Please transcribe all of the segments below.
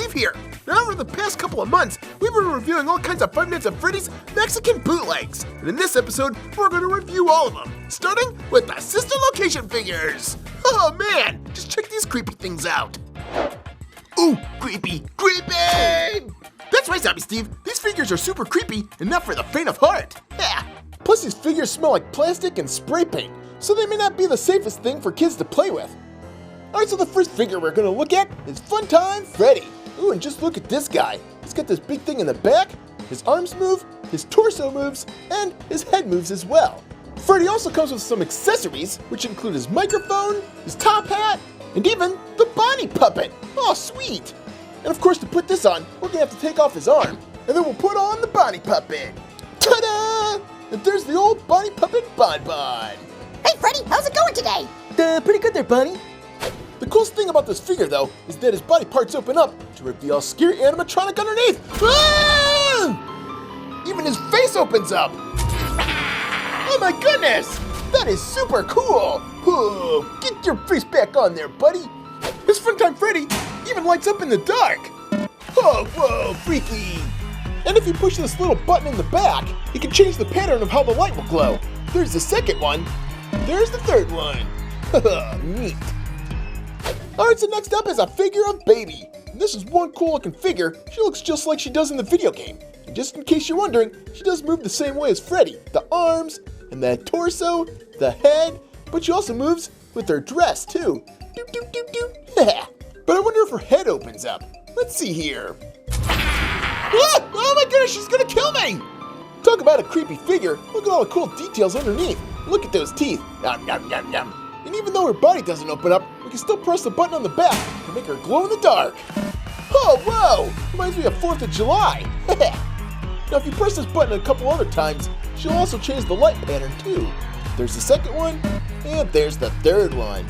Steve here. Now, over the past couple of months, we've been reviewing all kinds of 5 Nights at Freddy's Mexican bootlegs. And in this episode, we're going to review all of them, starting with the sister location figures. Oh man, just check these creepy things out. Ooh, creepy, creepy! That's right, Zombie Steve. These figures are super creepy and not for the faint of heart. Yeah. Plus, these figures smell like plastic and spray paint, so they may not be the safest thing for kids to play with. Alright, so the first figure we're going to look at is Funtime Freddy. Ooh, and just look at this guy. He's got this big thing in the back, his arms move, his torso moves, and his head moves as well. Freddy also comes with some accessories, which include his microphone, his top hat, and even the Bonnie puppet. Oh, sweet! And of course, to put this on, we're going to have to take off his arm, and then we'll put on the Bonnie puppet. Ta-da! And there's the old Bonnie puppet Bon Bon. Hey Freddy, how's it going today? Pretty good there, Bonnie. The coolest thing about this figure, though, is that his body parts open up to reveal a scary animatronic underneath. Ah! Even his face opens up. Oh my goodness! That is super cool. Whoa, get your face back on there, buddy. His Funtime Freddy even lights up in the dark. Oh, whoa, freaky. And if you push this little button in the back, you can change the pattern of how the light will glow. There's the second one. There's the third one. Neat. Alright, so next up is a figure of Baby. And this is one cool looking figure. She looks just like she does in the video game. And just in case you're wondering, she does move the same way as Freddy. The arms, and the torso, the head, but she also moves with her dress too. Doop, doop, doop, doop. But I wonder if her head opens up. Let's see here. Ah! Oh my goodness, she's gonna kill me! Talk about a creepy figure. Look at all the cool details underneath. Look at those teeth. Yum, yum, yum, yum. And even though her body doesn't open up, we can still press the button on the back to make her glow in the dark. Oh, whoa! Reminds me of 4th of July. Now, if you press this button a couple other times, she'll also change the light pattern too. There's the second one, and there's the third one.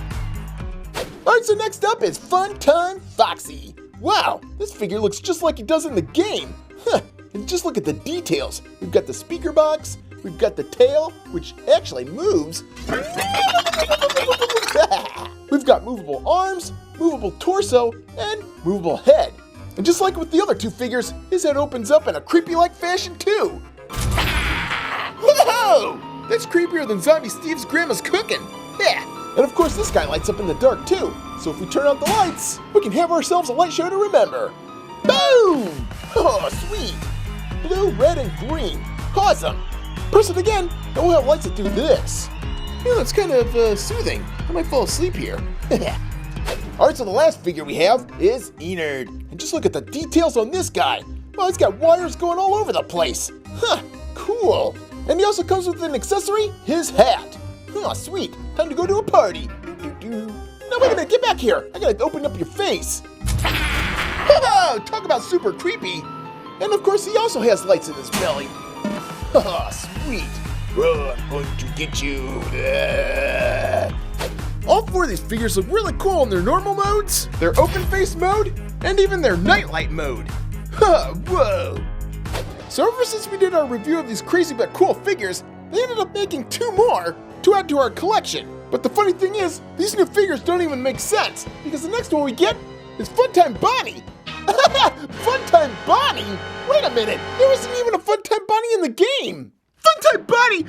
Alright, so next up is Funtime Foxy. Wow, this figure looks just like he does in the game. And just look at the details. We've got the speaker box, we've got the tail, which actually moves. We've got movable arms, movable torso, and movable head. And just like with the other two figures, his head opens up in a creepy-like fashion too. Whoa! That's creepier than Zombie Steve's grandma's cooking. Yeah. And of course this guy lights up in the dark too. So if we turn out the lights, we can have ourselves a light show to remember. Boom! Oh, sweet! Blue, red, and green. Awesome! Press it again, and we'll have lights that do this. Yeah, that's kind of soothing. I might fall asleep here. Alright, so the last figure we have is Enerd. And just look at the details on this guy. Wow, he's got wires going all over the place. Huh, cool. And he also comes with an accessory, his hat. Oh, sweet. Time to go to a party. Now wait a minute, get back here. I gotta open up your face. Oh, talk about super creepy. And of course, he also has lights in his belly. Oh, sweet. Oh, I'm going to get you. All 4 of these figures look really cool in their normal modes, their open face mode, and even their nightlight mode. Huh, whoa. So ever since we did our review of these crazy but cool figures, they ended up making 2 more to add to our collection. But the funny thing is, these new figures don't even make sense, because the next one we get is Funtime Bonnie. Funtime Bonnie? Wait a minute, there isn't even a Funtime Bonnie in the game. Funtime Bonnie!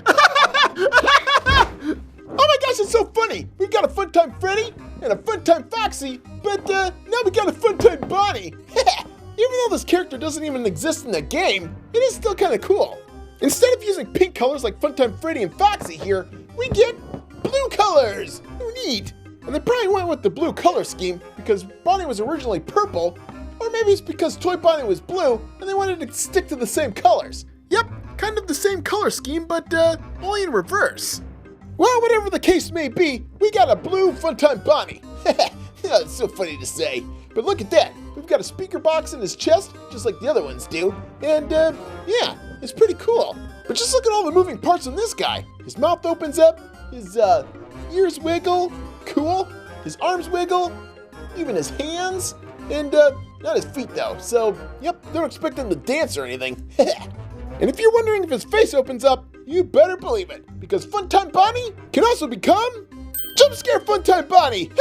Oh my gosh, it's so funny! We've got a Funtime Freddy and a Funtime Foxy, but now we got a Funtime Bonnie! Even though this character doesn't even exist in the game, it is still kind of cool. Instead of using pink colors like Funtime Freddy and Foxy here, we get blue colors! Neat! And they probably went with the blue color scheme because Bonnie was originally purple, or maybe it's because Toy Bonnie was blue and they wanted to stick to the same colors. Yep, kind of the same color scheme, but only in reverse. Well, whatever the case may be, we got a blue Funtime Bonnie. It's so funny to say. But look at that. We've got a speaker box in his chest, just like the other ones do. And, yeah, it's pretty cool. But just look at all the moving parts on this guy. His mouth opens up, his ears wiggle, cool. His arms wiggle, even his hands. And, not his feet though. So, yep, don't expect him to dance or anything. And if you're wondering if his face opens up, you better believe it, because Funtime Bonnie can also become Jump Scare Funtime Bonnie!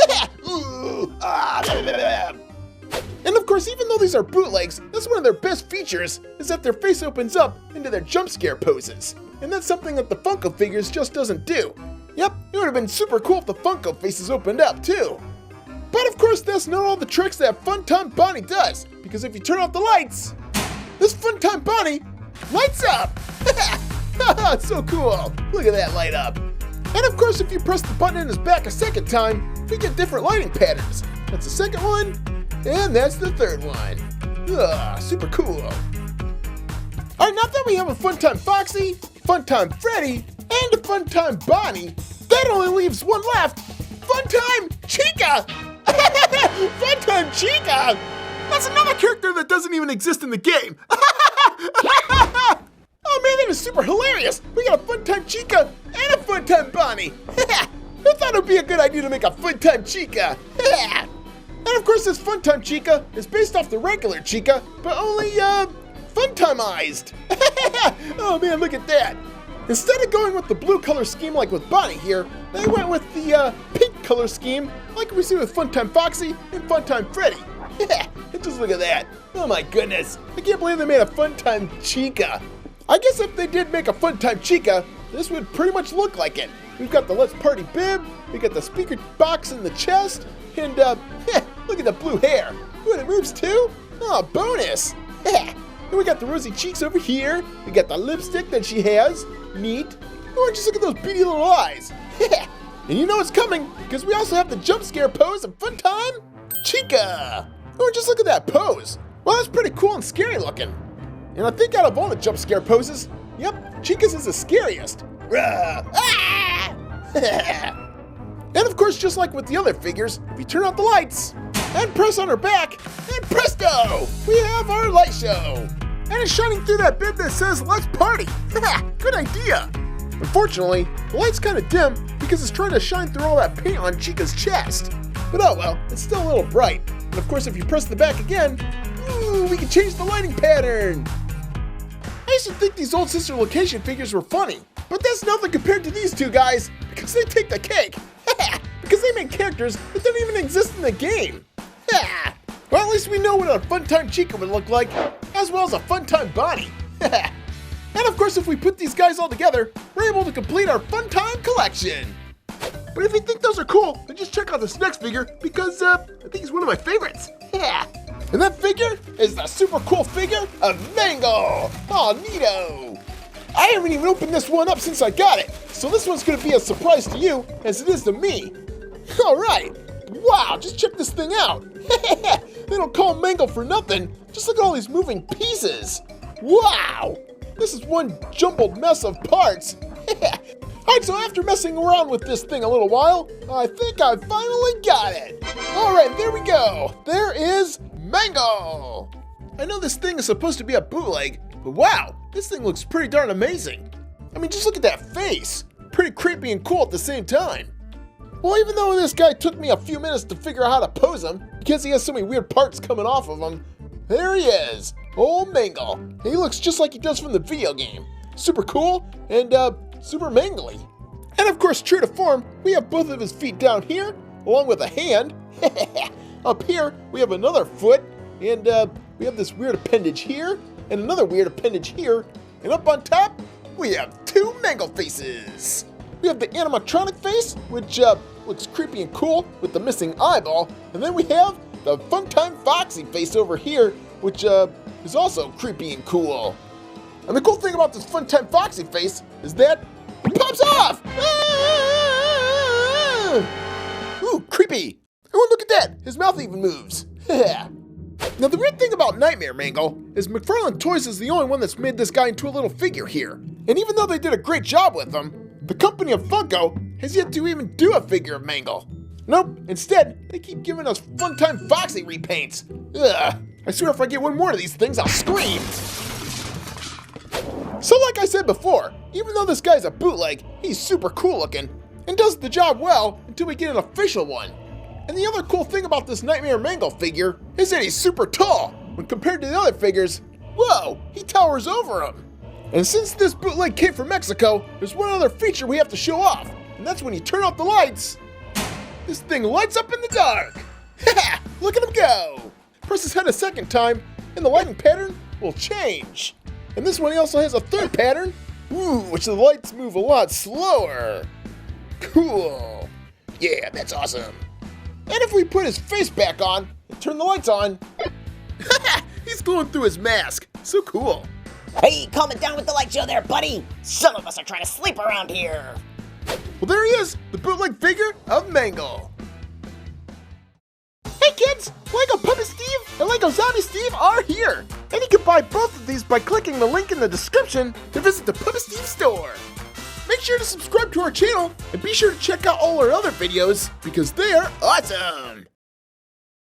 And of course, even though these are bootlegs, that's one of their best features, is that their face opens up into their jump scare poses. And that's something that the Funko figures just doesn't do. Yep, it would have been super cool if the Funko faces opened up too. But of course, that's not all the tricks that Funtime Bonnie does, because if you turn off the lights, this Funtime Bonnie lights up! It's so cool! Look at that light up! And of course, if you press the button in his back a second time, we get different lighting patterns. That's the second one, and that's the third one. Super cool. Alright, now that we have a Funtime Foxy, Funtime Freddy, and a Funtime Bonnie, that only leaves one left. Funtime Chica! Funtime Chica! That's another character that doesn't even exist in the game. Oh man, that is super hilarious! We got a Funtime Chica and a Funtime Bonnie! Who thought it would be a good idea to make a Funtime Chica? And of course, this Funtime Chica is based off the regular Chica, but only, Funtimized! Oh man, look at that! Instead of going with the blue color scheme like with Bonnie here, they went with the pink color scheme like we see with Funtime Foxy and Funtime Freddy. Just look at that! Oh my goodness! I can't believe they made a Funtime Chica! I guess if they did make a Funtime Chica, this would pretty much look like it. We've got the Let's Party bib, we got the speaker box in the chest, and look at the blue hair. Ooh, and it moves too? Oh, bonus! And we got the rosy cheeks over here, we got the lipstick that she has, neat. Oh, just look at those beady little eyes. And you know it's coming, because we also have the jump scare pose of Funtime Chica. Oh, just look at that pose. Well, that's pretty cool and scary looking. And I think out of all the jump scare poses, yep, Chica's is the scariest. And of course, just like with the other figures, if you turn out the lights and press on her back, and presto, we have our light show. And it's shining through that bib that says, "Let's party." Good idea. Unfortunately, the light's kind of dim because it's trying to shine through all that paint on Chica's chest. But oh well, it's still a little bright. And of course, if you press the back again, ooh, we can change the lighting pattern. I used to think these old Sister Location figures were funny, but that's nothing compared to these two guys, because they take the cake. Because they make characters that don't even exist in the game. Well, at least we know what a Funtime Chica would look like, as well as a Funtime Bonnie. And of course, if we put these guys all together, we're able to complete our Funtime collection. But if you think those are cool, then just check out this next figure, because I think it's one of my favorites. And that figure is the super cool figure of Mangle. Oh, neato. I haven't even opened this one up since I got it, so this one's gonna be a surprise to you as it is to me. All right. Wow, just check this thing out. They don't call him Mangle for nothing. Just look at all these moving pieces. Wow. This is one jumbled mess of parts. Alright, so after messing around with this thing a little while, I think I finally got it. Alright, there we go. There is Mangle. I know this thing is supposed to be a bootleg, but wow, this thing looks pretty darn amazing. I mean, just look at that face. Pretty creepy and cool at the same time. Well, even though this guy took me a few minutes to figure out how to pose him, because he has so many weird parts coming off of him, there he is, old Mangle. He looks just like he does from the video game. Super cool and super mangly. And of course, true to form, we have both of his feet down here, along with a hand. Up here, we have another foot, and we have this weird appendage here, and another weird appendage here, and up on top, we have two Mangle faces. We have the animatronic face, which looks creepy and cool with the missing eyeball, and then we have the Funtime Foxy face over here, which is also creepy and cool. And the cool thing about this Funtime Foxy face is that it pops off! Ooh, creepy! Oh, look at that! His mouth even moves. Now, the weird thing about Nightmare Mangle is McFarlane Toys is the only one that's made this guy into a little figure here. And even though they did a great job with him, the company of Funko has yet to even do a figure of Mangle. Nope, instead, they keep giving us Funtime Foxy repaints. Ugh, I swear if I get one more of these things, I'll scream. So like I said before, even though this guy's a bootleg, he's super cool looking and does the job well until we get an official one. And the other cool thing about this Nightmare Mangle figure is that he's super tall. When compared to the other figures, whoa, he towers over him. And since this bootleg came from Mexico, there's one other feature we have to show off, and that's when you turn off the lights, this thing lights up in the dark. Look at him go. press his head a second time, and the lighting pattern will change. And this one he also has a third pattern, which the lights move a lot slower. Cool. Yeah, that's awesome. And if we put his face back on and turn the lights on, he's glowing through his mask. So cool. Hey, calm it down with the light show there, buddy. Some of us are trying to sleep around here. Well, there he is, the bootleg figure of Mangle. Hey kids, Lego Puppet Steve and Lego Zombie Steve are here. And you can buy both of these by clicking the link in the description to visit the Puppet Steve store. Make sure to subscribe to our channel and be sure to check out all our other videos because they are awesome.